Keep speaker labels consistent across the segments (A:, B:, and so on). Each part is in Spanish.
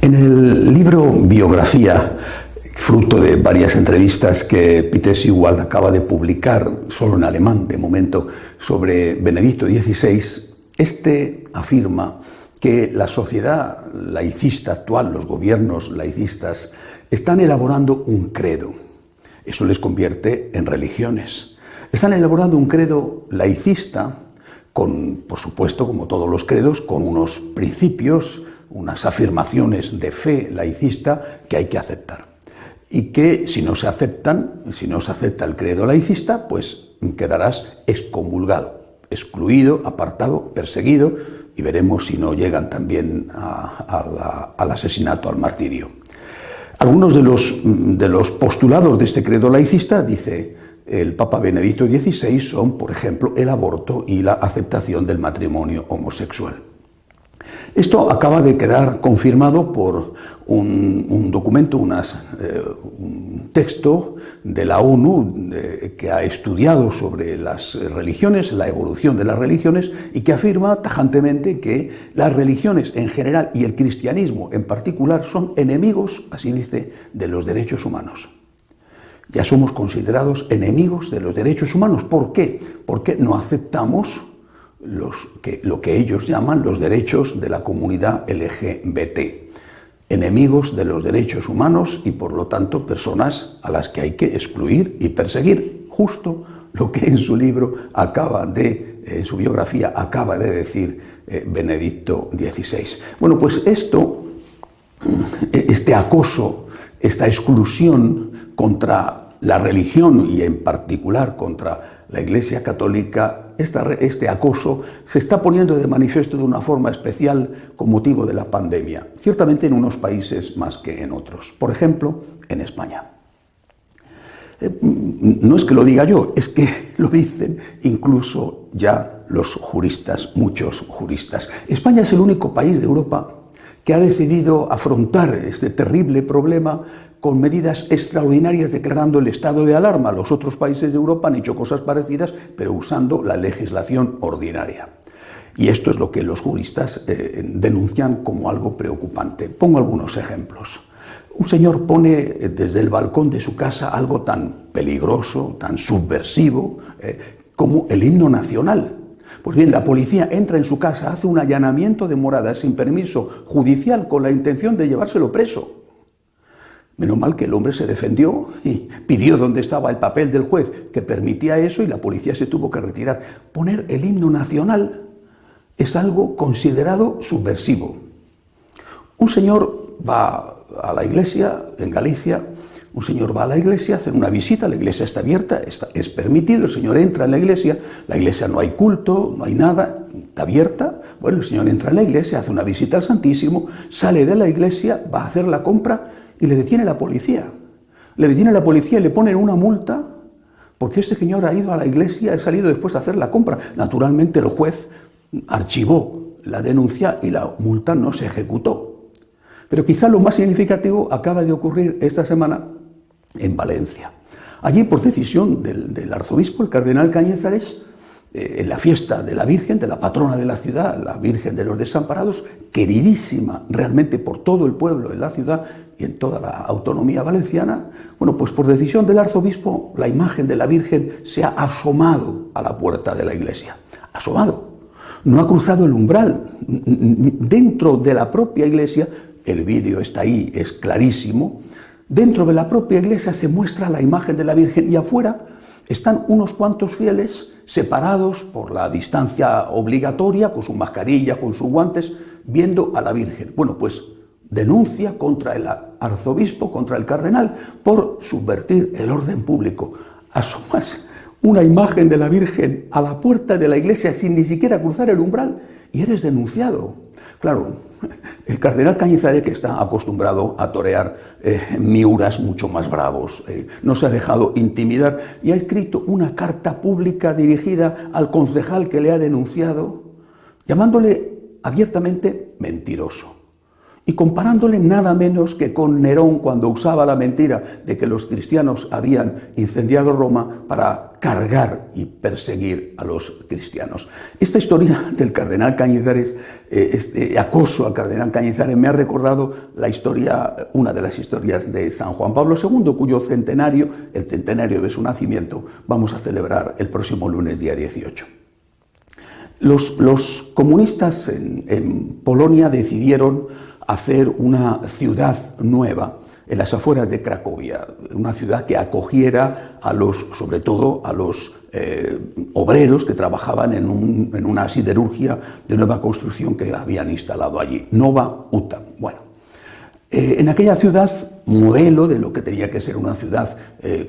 A: En el libro Biografía, fruto de varias entrevistas que Peter Sigwald acaba de publicar, solo en alemán de momento, sobre Benedicto XVI, este afirma que la sociedad laicista actual, los gobiernos laicistas, están elaborando un credo. Eso les convierte en religiones. Están elaborando un credo laicista con, por supuesto, como todos los credos, con unos principios, unas afirmaciones de fe laicista que hay que aceptar. Y que si no se aceptan, si no se acepta el credo laicista, pues quedarás excomulgado, excluido, apartado, perseguido, y veremos si no llegan también al asesinato, al martirio. Algunos de los postulados de este credo laicista, dice el Papa Benedicto XVI, son, por ejemplo, el aborto y la aceptación del matrimonio homosexual. Esto acaba de quedar confirmado por un documento, un texto de la ONU que ha estudiado sobre las religiones, la evolución de las religiones, y que afirma tajantemente que las religiones en general y el cristianismo en particular son enemigos, así dice, de los derechos humanos. Ya somos considerados enemigos de los derechos humanos. ¿Por qué? Porque no aceptamos lo que ellos llaman los derechos de la comunidad LGBT, enemigos de los derechos humanos y por lo tanto personas a las que hay que excluir y perseguir, justo lo que en su libro en su biografía acaba de decir Benedicto XVI. Bueno, pues este acoso, esta exclusión contra la religión y en particular contra la Iglesia Católica, este acoso se está poniendo de manifiesto de una forma especial con motivo de la pandemia, ciertamente en unos países más que en otros, por ejemplo, en España. No es que lo diga yo, es que lo dicen incluso ya los juristas, muchos juristas. España es el único país de Europa que ha decidido afrontar este terrible problema con medidas extraordinarias declarando el estado de alarma. Los otros países de Europa han hecho cosas parecidas, pero usando la legislación ordinaria. Y esto es lo que los juristas denuncian como algo preocupante. Pongo algunos ejemplos. Un señor pone desde el balcón de su casa algo tan peligroso, tan subversivo, como el himno nacional. Pues bien, la policía entra en su casa, hace un allanamiento de morada sin permiso judicial con la intención de llevárselo preso. Menos mal que el hombre se defendió y pidió dónde estaba el papel del juez que permitía eso y la policía se tuvo que retirar. Poner el himno nacional es algo considerado subversivo. Un señor va a la iglesia en Galicia, un señor va a la iglesia, hace una visita, la iglesia está abierta, es permitido, el señor entra en la iglesia no hay culto, no hay nada, está abierta. Bueno, el señor entra en la iglesia, hace una visita al Santísimo, sale de la iglesia, va a hacer la compra y le detiene la policía. Le detiene la policía y le ponen una multa porque este señor ha ido a la iglesia, ha salido después a hacer la compra. Naturalmente el juez archivó la denuncia y la multa no se ejecutó. Pero quizá lo más significativo acaba de ocurrir esta semana en Valencia. Allí, por decisión del arzobispo, el cardenal Cañizares, en la fiesta de la Virgen, de la patrona de la ciudad, la Virgen de los Desamparados, queridísima realmente por todo el pueblo en la ciudad y en toda la autonomía valenciana, bueno, pues por decisión del arzobispo, la imagen de la Virgen se ha asomado a la puerta de la iglesia. Asomado. No ha cruzado el umbral. Dentro de la propia iglesia, el vídeo está ahí, es clarísimo, dentro de la propia iglesia se muestra la imagen de la Virgen y afuera están unos cuantos fieles separados por la distancia obligatoria, con su mascarilla, con sus guantes, viendo a la Virgen. Bueno, pues denuncia contra el arzobispo, contra el cardenal, por subvertir el orden público. Asomas una imagen de la Virgen a la puerta de la iglesia sin ni siquiera cruzar el umbral y eres denunciado. Claro, el cardenal Cañizares, que está acostumbrado a torear miuras mucho más bravos, no se ha dejado intimidar y ha escrito una carta pública dirigida al concejal que le ha denunciado, llamándole abiertamente mentiroso. y comparándole nada menos que con Nerón cuando usaba la mentira de que los cristianos habían incendiado Roma para cargar y perseguir a los cristianos. Esta historia del cardenal Cañizares, este acoso al cardenal Cañizares, me ha recordado la historia, una de las historias de San Juan Pablo II, cuyo centenario, el centenario de su nacimiento, vamos a celebrar el próximo lunes, día 18. Los comunistas en Polonia decidieron hacer una ciudad nueva en las afueras de Cracovia, una ciudad que acogiera sobre todo a los obreros que trabajaban en una siderurgia de nueva construcción que habían instalado allí, Nova Huta. Bueno, en aquella ciudad, modelo de lo que tenía que ser una ciudad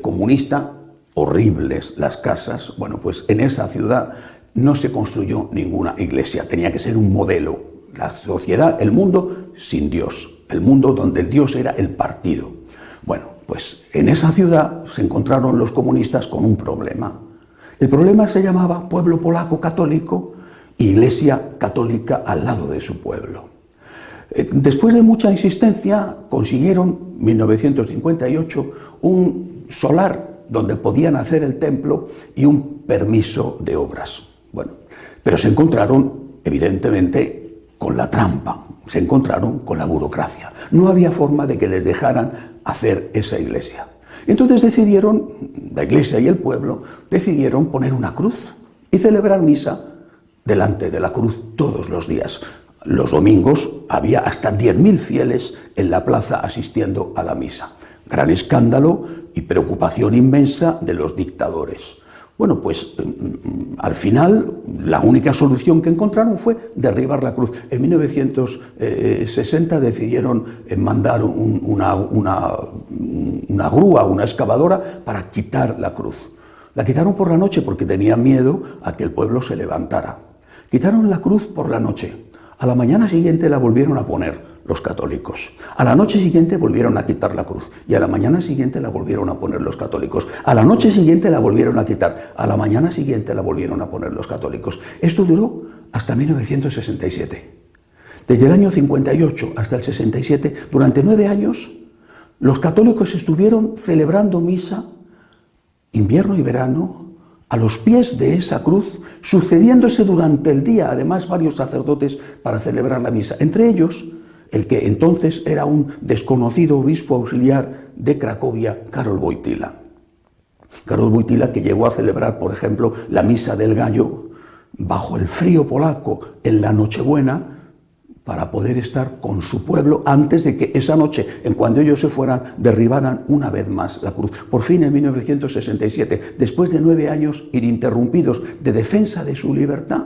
A: comunista, horribles las casas, bueno, pues en esa ciudad no se construyó ninguna iglesia, tenía que ser un modelo. La sociedad, el mundo sin Dios, el mundo donde el Dios era el partido. Bueno, pues en esa ciudad se encontraron los comunistas con un problema. El problema se llamaba pueblo polaco católico, iglesia católica al lado de su pueblo. Después de mucha insistencia consiguieron, en 1958, un solar donde podían hacer el templo y un permiso de obras. Bueno, pero se encontraron, evidentemente, con la trampa, se encontraron con la burocracia. No había forma de que les dejaran hacer esa iglesia. Entonces decidieron, la iglesia y el pueblo, decidieron poner una cruz y celebrar misa delante de la cruz todos los días. Los domingos había hasta 10.000 fieles en la plaza asistiendo a la misa. Gran escándalo y preocupación inmensa de los dictadores. Bueno, pues al final la única solución que encontraron fue derribar la cruz. En 1960 decidieron mandar una grúa, una excavadora para quitar la cruz. La quitaron por la noche porque tenían miedo a que el pueblo se levantara. Quitaron la cruz por la noche. A la mañana siguiente la volvieron a poner los católicos. A la noche siguiente volvieron a quitar la cruz y a la mañana siguiente la volvieron a poner los católicos. A la noche siguiente la volvieron a quitar. A la mañana siguiente la volvieron a poner los católicos. Esto duró hasta 1967. Desde el año 58 hasta el 67, durante 9 años, los católicos estuvieron celebrando misa, invierno y verano, a los pies de esa cruz, sucediéndose durante el día, además, varios sacerdotes para celebrar la misa. Entre ellos, el que entonces era un desconocido obispo auxiliar de Cracovia, Karol Wojtyła. Karol Wojtyła, que llegó a celebrar, por ejemplo, la misa del gallo bajo el frío polaco en la Nochebuena, para poder estar con su pueblo antes de que esa noche, en cuando ellos se fueran, derribaran una vez más la cruz. Por fin, en 1967, después de 9 años ininterrumpidos de defensa de su libertad,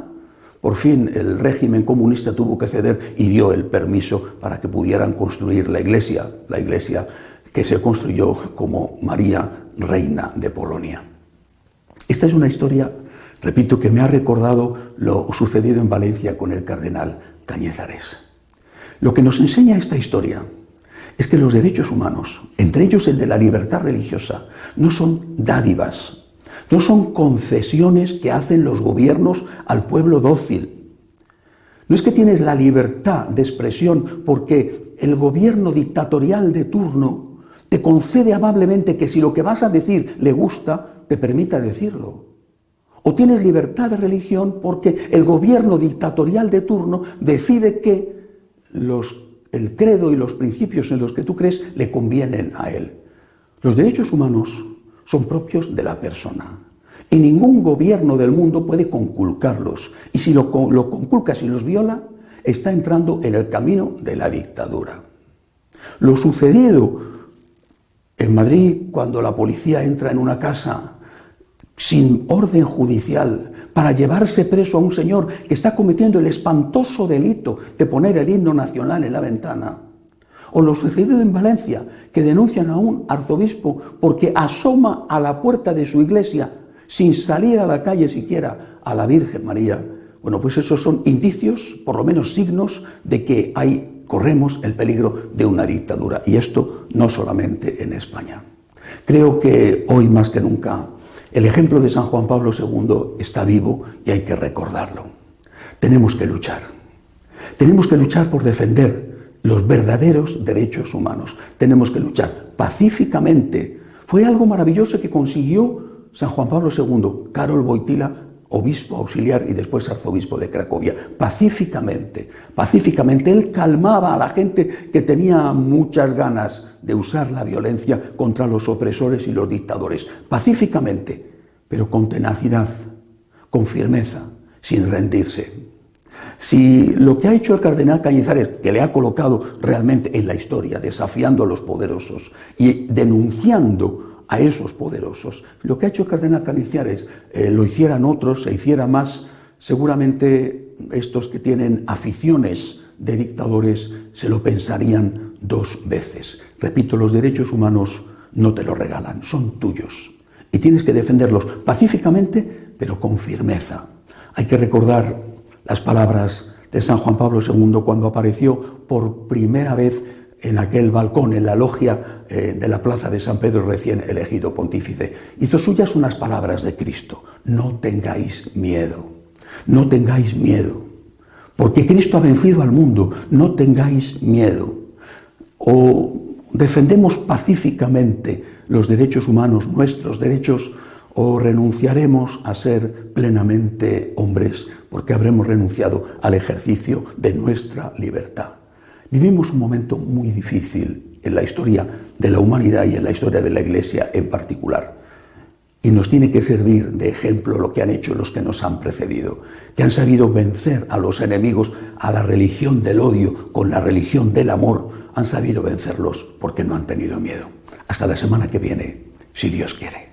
A: por fin el régimen comunista tuvo que ceder y dio el permiso para que pudieran construir la iglesia que se construyó como María, Reina de Polonia. Esta es una historia, repito, que me ha recordado lo sucedido en Valencia con el cardenal Cañizares. Lo que nos enseña esta historia es que los derechos humanos, entre ellos el de la libertad religiosa, no son dádivas, no son concesiones que hacen los gobiernos al pueblo dócil. No es que tienes la libertad de expresión porque el gobierno dictatorial de turno te concede amablemente que si lo que vas a decir le gusta, te permita decirlo. O tienes libertad de religión porque el gobierno dictatorial de turno decide que el credo y los principios en los que tú crees le convienen a él. Los derechos humanos son propios de la persona y ningún gobierno del mundo puede conculcarlos. Y si lo conculca, si los viola, está entrando en el camino de la dictadura. Lo sucedido en Madrid cuando la policía entra en una casa sin orden judicial para llevarse preso a un señor que está cometiendo el espantoso delito de poner el himno nacional en la ventana. O lo sucedido en Valencia, que denuncian a un arzobispo porque asoma a la puerta de su iglesia sin salir a la calle siquiera a la Virgen María. Bueno, pues esos son indicios, por lo menos signos, de que corremos el peligro de una dictadura. Y esto no solamente en España. Creo que hoy más que nunca el ejemplo de San Juan Pablo II está vivo y hay que recordarlo. Tenemos que luchar. Tenemos que luchar por defender los verdaderos derechos humanos. Tenemos que luchar pacíficamente. Fue algo maravilloso que consiguió San Juan Pablo II, Karol Wojtyła, obispo auxiliar y después arzobispo de Cracovia, pacíficamente. Pacíficamente él calmaba a la gente que tenía muchas ganas de usar la violencia contra los opresores y los dictadores, pacíficamente, pero con tenacidad, con firmeza, sin rendirse. Si lo que ha hecho el cardenal Cañizares, que le ha colocado realmente en la historia, desafiando a los poderosos y denunciando a esos poderosos, lo que ha hecho el cardenal Cañizares lo hicieran otros, se hiciera más, seguramente estos que tienen aficiones de dictadores se lo pensarían dos veces. Repito, los derechos humanos no te los regalan, son tuyos y tienes que defenderlos pacíficamente, pero con firmeza. Hay que recordar las palabras de San Juan Pablo II cuando apareció por primera vez en aquel balcón, en la logia de la plaza de San Pedro, recién elegido pontífice. Hizo suyas unas palabras de Cristo: no tengáis miedo, no tengáis miedo, porque Cristo ha vencido al mundo, no tengáis miedo. O defendemos pacíficamente los derechos humanos, nuestros derechos, o renunciaremos a ser plenamente hombres porque habremos renunciado al ejercicio de nuestra libertad. Vivimos un momento muy difícil en la historia de la humanidad y en la historia de la Iglesia en particular. Y nos tiene que servir de ejemplo lo que han hecho los que nos han precedido, que han sabido vencer a los enemigos, a la religión del odio con la religión del amor. Han sabido vencerlos porque no han tenido miedo. Hasta la semana que viene, si Dios quiere.